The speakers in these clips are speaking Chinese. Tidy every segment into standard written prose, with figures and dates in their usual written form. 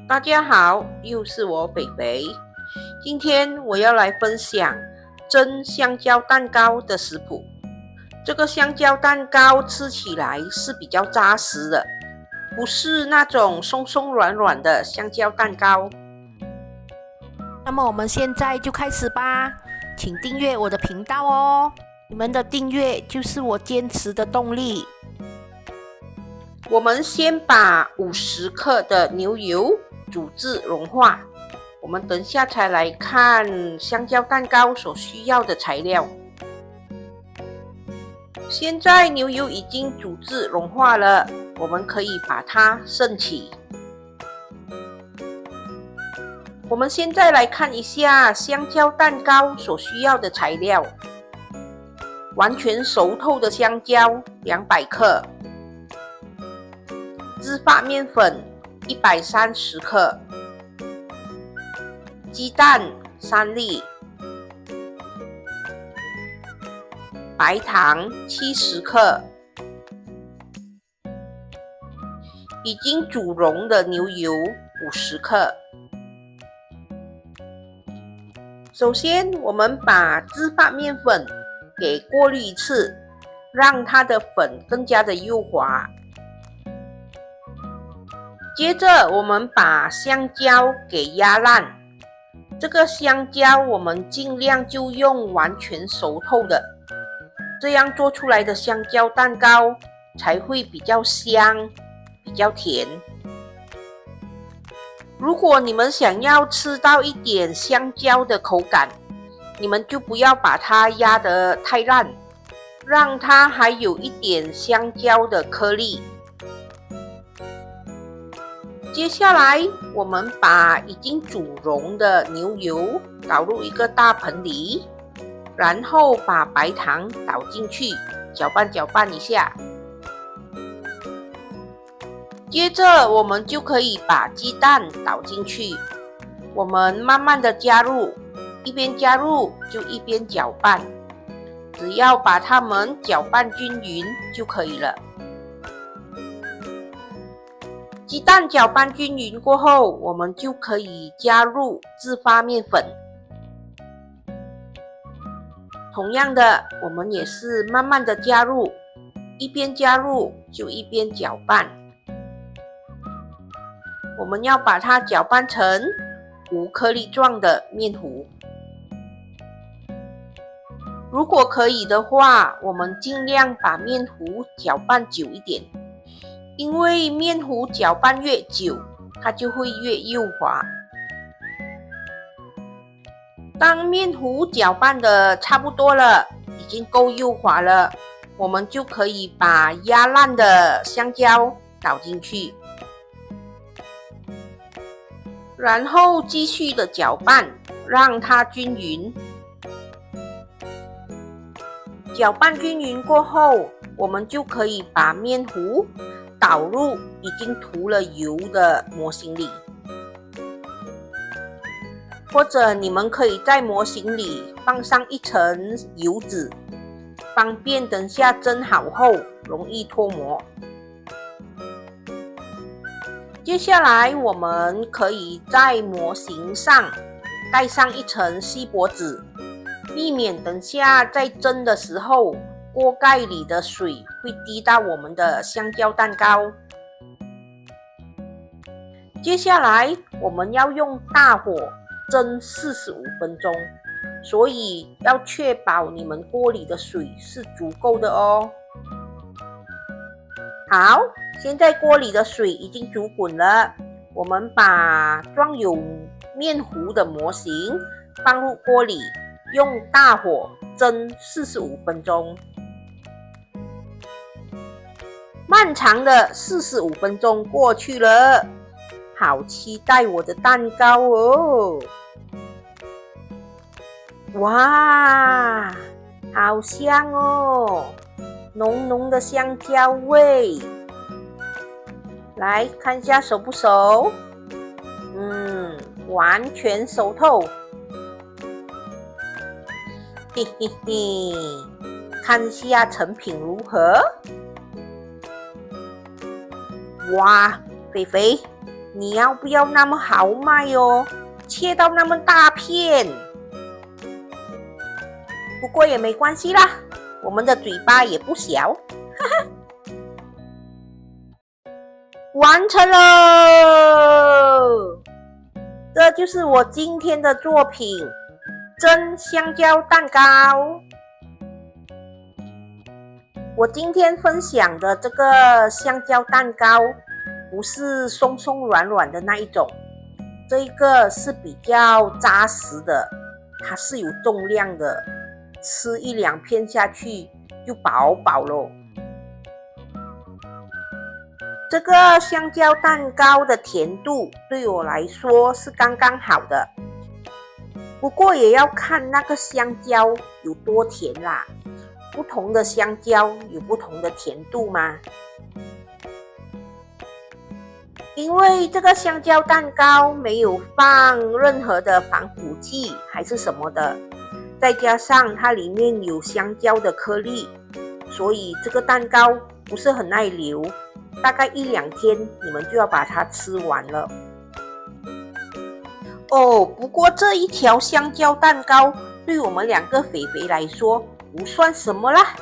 大家好，又是我北北。今天我要来分享蒸香蕉蛋糕的食谱。这个香蕉蛋糕吃起来是比较扎实的，不是那种松松软软的香蕉蛋糕。那么我们现在就开始吧，请订阅我的频道哦。你们的订阅就是我坚持的动力。我们先把50克的牛油煮至融化，我们等下才来看香蕉蛋糕所需要的材料。现在牛油已经煮至融化了，我们可以把它盛起。我们现在来看一下香蕉蛋糕所需要的材料：完全熟透的香蕉200克，自发面粉130克，鸡蛋3粒，白糖70克，已经煮溶的牛油50克。首先，我们把自发面粉给过滤一次，让它的粉更加的幼滑。接着，我们把香蕉给压烂。这个香蕉我们尽量就用完全熟透的，这样做出来的香蕉蛋糕才会比较香，比较甜。如果你们想要吃到一点香蕉的口感，你们就不要把它压得太烂，让它还有一点香蕉的颗粒。接下来，我们把已经煮溶的牛油倒入一个大盆里，然后把白糖倒进去，搅拌搅拌一下。接着，我们就可以把鸡蛋倒进去，我们慢慢的加入，一边加入就一边搅拌，只要把它们搅拌均匀就可以了。鸡蛋搅拌均匀过后，我们就可以加入自发面粉。同样的，我们也是慢慢的加入，一边加入就一边搅拌。我们要把它搅拌成无颗粒状的面糊。如果可以的话，我们尽量把面糊搅拌久一点，因为面糊搅拌越久，它就会越幼滑。当面糊搅拌的差不多了，已经够幼滑了，我们就可以把压烂的香蕉倒进去，然后继续的搅拌，让它均匀。搅拌均匀过后，我们就可以把面糊倒入已经涂了油的模型里，或者你们可以在模型里放上一层油纸，方便等下蒸好后容易脱模。接下来，我们可以在模型上盖上一层锡箔纸，避免等下在蒸的时候，锅盖里的水会滴到我们的香蕉蛋糕。接下来，我们要用大火蒸45分钟，所以要确保你们锅里的水是足够的哦。好，现在锅里的水已经煮滚了，我们把装有面糊的模型放入锅里，用大火蒸45分钟。漫长的45分钟过去了，好期待我的蛋糕哦！哇，好香哦！浓浓的香蕉味，来看一下熟不熟？完全熟透。嘿嘿嘿，看一下成品如何？哇，肥肥，你要不要那么豪迈哦？切到那么大片？不过也没关系啦，我们的嘴巴也不小，哈哈。完成了，这就是我今天的作品——蒸香蕉蛋糕。我今天分享的这个香蕉蛋糕，不是松松软软的那一种，这一个是比较扎实的，它是有重量的，吃一两片下去就饱饱咯。这个香蕉蛋糕的甜度对我来说是刚刚好的，不过也要看那个香蕉有多甜啦。不同的香蕉有不同的甜度吗？因为这个香蕉蛋糕没有放任何的防腐剂还是什么的，再加上它里面有香蕉的颗粒，所以这个蛋糕不是很耐留，大概1-2天你们就要把它吃完了。哦，不过这一条香蕉蛋糕对我们2个肥肥来说不算什么啦，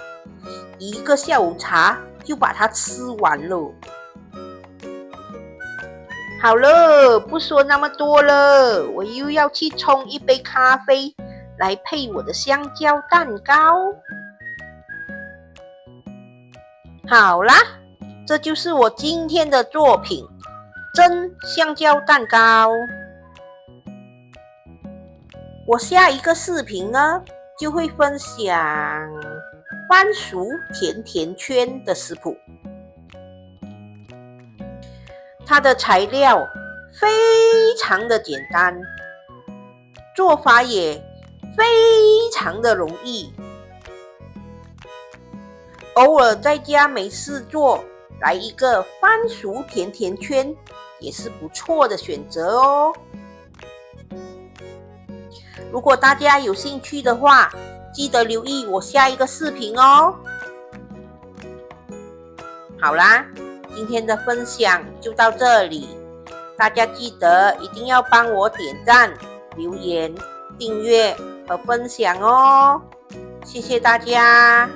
一个下午茶就把它吃完了。好了，不说那么多了，我又要去冲一杯咖啡来配我的香蕉蛋糕。好啦，这就是我今天的作品——蒸香蕉蛋糕。我下一个视频呢，就会分享番薯甜甜圈的食谱。它的材料非常的简单，做法也非常的容易。偶尔在家没事做，来一个番薯甜甜圈也是不错的选择哦。如果大家有兴趣的话，记得留意我下一个视频哦。好啦，今天的分享就到这里，大家记得一定要帮我点赞、留言、订阅和分享哦。谢谢大家。